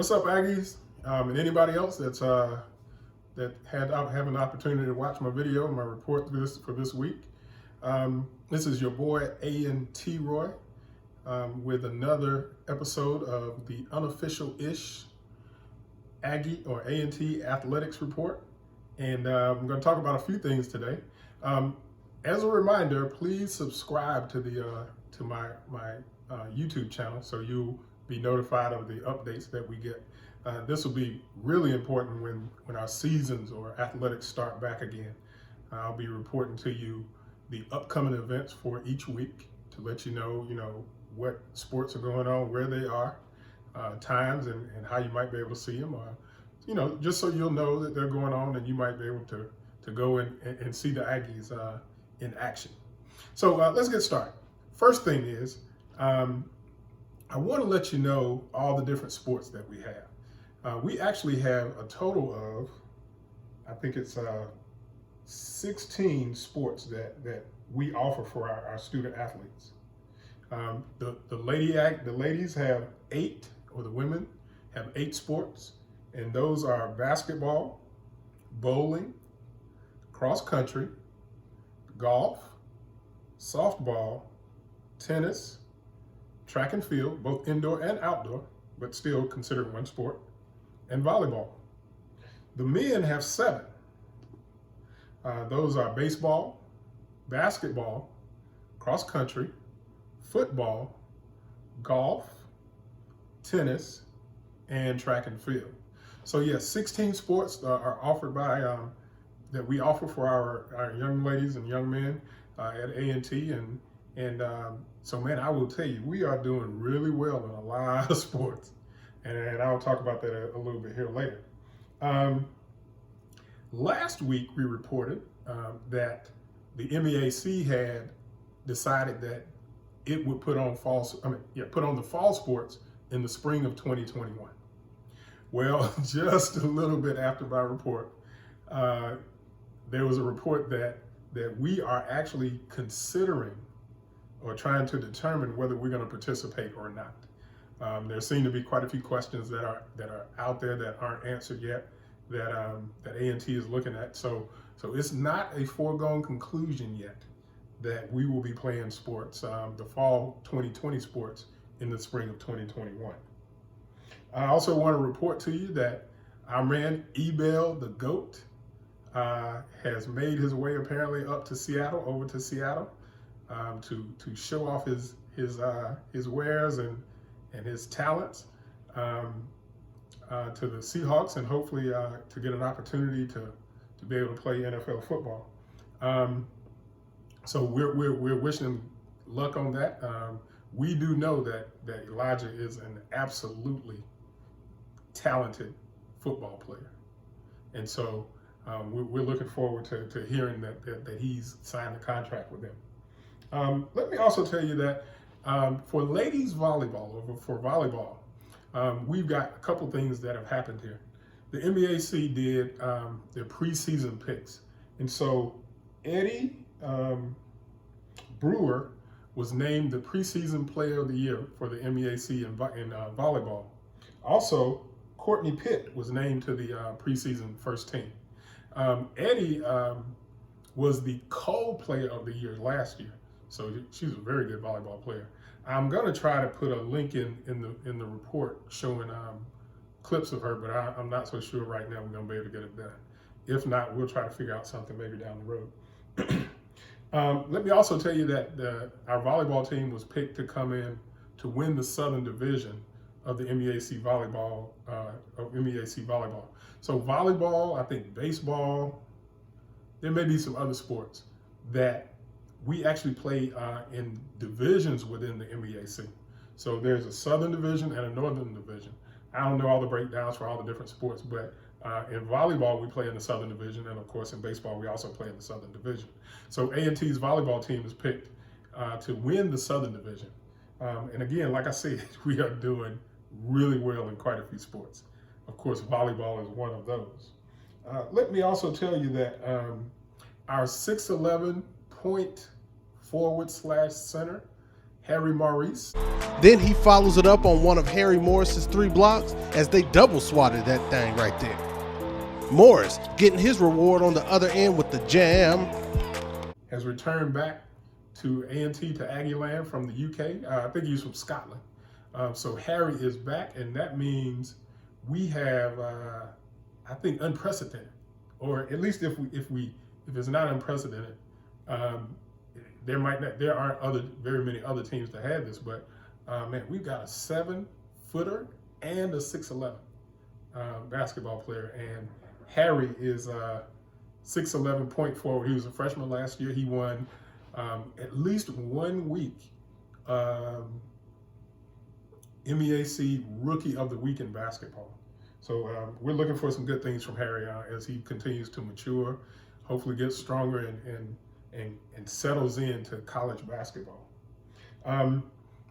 What's up, Aggies? And anybody else that's that have an opportunity to watch my video, my report for this week. This is your boy A&T-roy with another episode of the Unofficial-ish Aggie or A&T Athletics Report. And I'm going to talk about a few things today. As a reminder, please subscribe to the to my YouTube channel so you'll be notified of the updates that we get. This will be really important when our seasons or athletics start back again. I'll be reporting to you the upcoming events for each week to let you know what sports are going on, where they are, times, and how you might be able to see them, or just so you'll know that they're going on and you might be able to go and see the Aggies in action. So let's get started. First thing is, I want to let you know all the different sports that we have. We actually have a total of, I think it's 16 sports that we offer for our student athletes. The ladies have 8, or the women have 8 sports, and those are basketball, bowling, cross country, golf, softball, tennis, track and field, both indoor and outdoor, but still considered one sport, and volleyball. The men have 7. Those are baseball, basketball, cross country, football, golf, tennis, and track and field. So yes, 16 sports are offered by that we offer for our young ladies and young men at A&T, and so man, I will tell you, we are doing really well in a lot of sports, and I'll talk about that a little bit here later. Last week we reported that the MEAC had decided that it would put on the fall sports in the spring of 2021. Well, just a little bit after my report, there was a report that we are actually considering or trying to determine whether we're going to participate or not. There seem to be quite a few questions that are out there that aren't answered yet, that A&T is looking at. So it's not a foregone conclusion yet that we will be playing sports, the fall 2020 sports, in the spring of 2021. I also want to report to you that our man Ebel the GOAT has made his way apparently up to Seattle, over to Seattle, to show off his wares and his talents to the Seahawks, and hopefully to get an opportunity to be able to play NFL football. So we're wishing him luck on that. We do know that Elijah is an absolutely talented football player, and so we're looking forward to hearing that he's signed a contract with them. Let me also tell you that for ladies volleyball, or for volleyball, we've got a couple things that have happened here. The MEAC did their preseason picks, and so Eddie Brewer was named the preseason player of the year for the MEAC in volleyball. Also, Courtney Pitt was named to the preseason first team. Eddie was the co-player of the year last year, so she's a very good volleyball player. I'm going to try to put a link in the report showing clips of her, but I'm not so sure right now we're going to be able to get it done. If not, we'll try to figure out something maybe down the road. Let me also tell you that our volleyball team was picked to come in to win the Southern Division of the MEAC volleyball. So volleyball, I think baseball, there may be some other sports that we actually play in divisions within the MEAC. So there's a Southern Division and a Northern Division. I don't know all the breakdowns for all the different sports, but in volleyball, we play in the Southern Division, and of course in baseball, we also play in the Southern Division. So A&T's volleyball team is picked to win the Southern Division. And again, like I said, we are doing really well in quite a few sports. Of course, volleyball is one of those. Let me also tell you that our 6'11" point forward / center Harry Maurice. Then he follows it up on one of Harry Morris's 3 blocks as they double swatted that thing right there. Morris getting his reward on the other end with the jam. Has returned back to A&T to Aggieland from the UK. I think he's from Scotland. So Harry is back, and that means we have, I think, unprecedented, or at least if it's not unprecedented, there aren't very many other teams that have this, but man, we've got a 7-footer and a 6'11" basketball player, and Harry is 6'11" point forward. He was a freshman last year. He won at least 1 week MEAC Rookie of the Week in basketball. So we're looking for some good things from Harry as he continues to mature, hopefully gets stronger and settles into college basketball.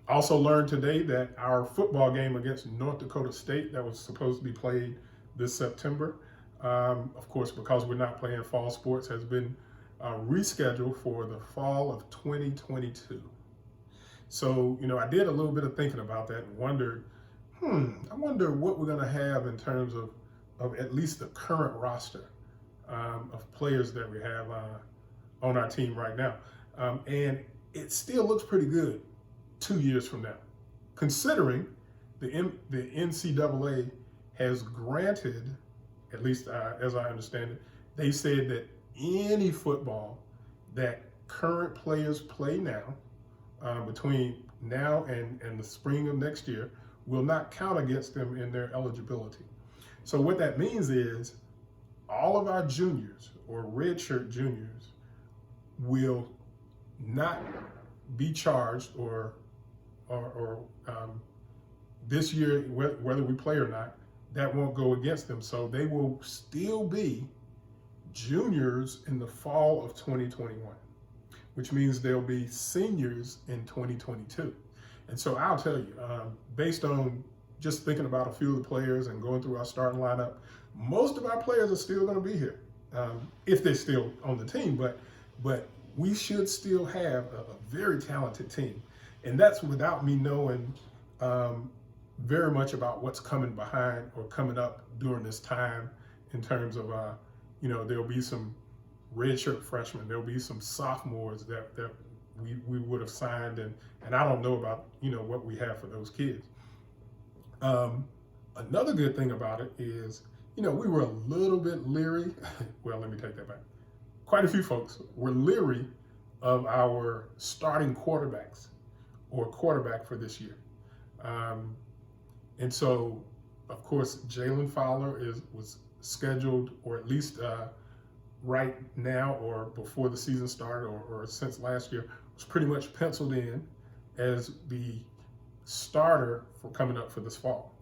Also learned today that our football game against North Dakota State that was supposed to be played this September, of course, because we're not playing fall sports, has been rescheduled for the fall of 2022. So, I did a little bit of thinking about that and wondered, I wonder what we're going to have in terms of at least the current roster of players that we have on our team right now. And it still looks pretty good 2 years from now, considering the NCAA has granted, at least as I understand it, they said that any football that current players play now, between now and the spring of next year, will not count against them in their eligibility. So what that means is all of our juniors or redshirt juniors will not be charged or this year, whether we play or not, that won't go against them. So they will still be juniors in the fall of 2021, which means they'll be seniors in 2022. And so I'll tell you, based on just thinking about a few of the players and going through our starting lineup, most of our players are still going to be here if they're still on the team. But we should still have a very talented team. And that's without me knowing very much about what's coming behind or coming up during this time in terms of, there'll be some redshirt freshmen, there'll be some sophomores that we would have signed, and I don't know about, what we have for those kids. Another good thing about it is, we were a little bit leery. Well, let me take that back. Quite a few folks were leery of our starting quarterbacks or quarterback for this year. And so, of course, Jalen Fowler was scheduled, or at least right now or before the season started or since last year, was pretty much penciled in as the starter for coming up for this fall.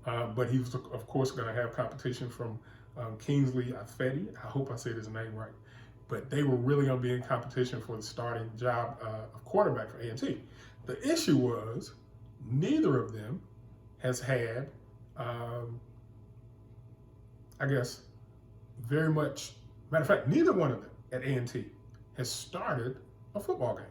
But he was, of course, going to have competition from Kingsley Afedi. I hope I said his name right. But they were really going to be in competition for the starting job of quarterback for A&T. The issue was neither of them has had, very much, matter of fact, neither one of them at A&T has started a football game.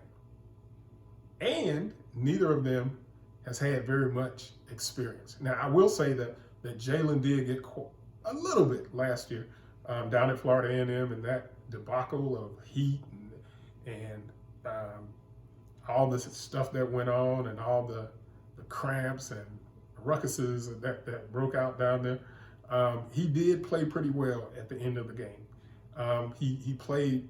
And neither of them has had very much experience. Now, I will say that Jalen did get a little bit last year down at Florida A&M and that debacle of heat and all this stuff that went on and all the cramps and ruckuses that broke out down there. He did play pretty well at the end of the game. He played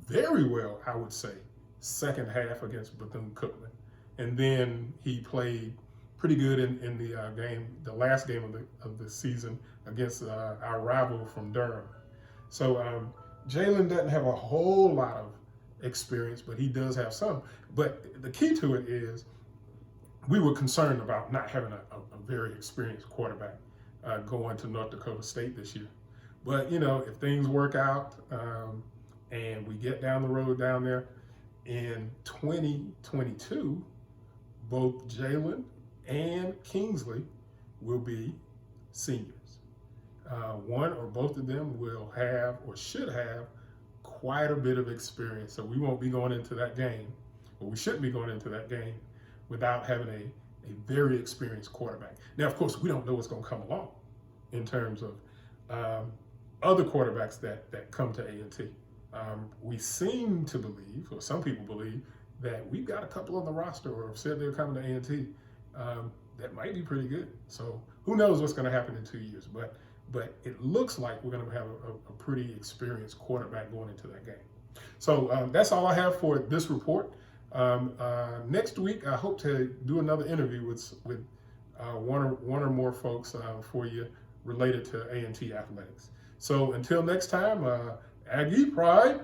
very well, I would say, second half against Bethune-Cookman. And then he played pretty good in the last game of the season against our rival from Durham. So Jalen doesn't have a whole lot of experience, but he does have some. But the key to it is we were concerned about not having a very experienced quarterback going to North Dakota State this year. But, if things work out and we get down the road down there in 2022, both Jalen and Kingsley will be seniors. One or both of them will have or should have quite a bit of experience. So we won't be going into that game, or we shouldn't be going into that game without having a very experienced quarterback. Now, of course, we don't know what's going to come along in terms of other quarterbacks that come to A&T. We seem to believe, or some people believe, that we've got a couple on the roster or have said they're coming to A&T that might be pretty good. So who knows what's going to happen in 2 years, but it looks like we're going to have a pretty experienced quarterback going into that game. So that's all I have for this report. Next week, I hope to do another interview with one or more folks for you related to A&T athletics. So until next time, Aggie Pride.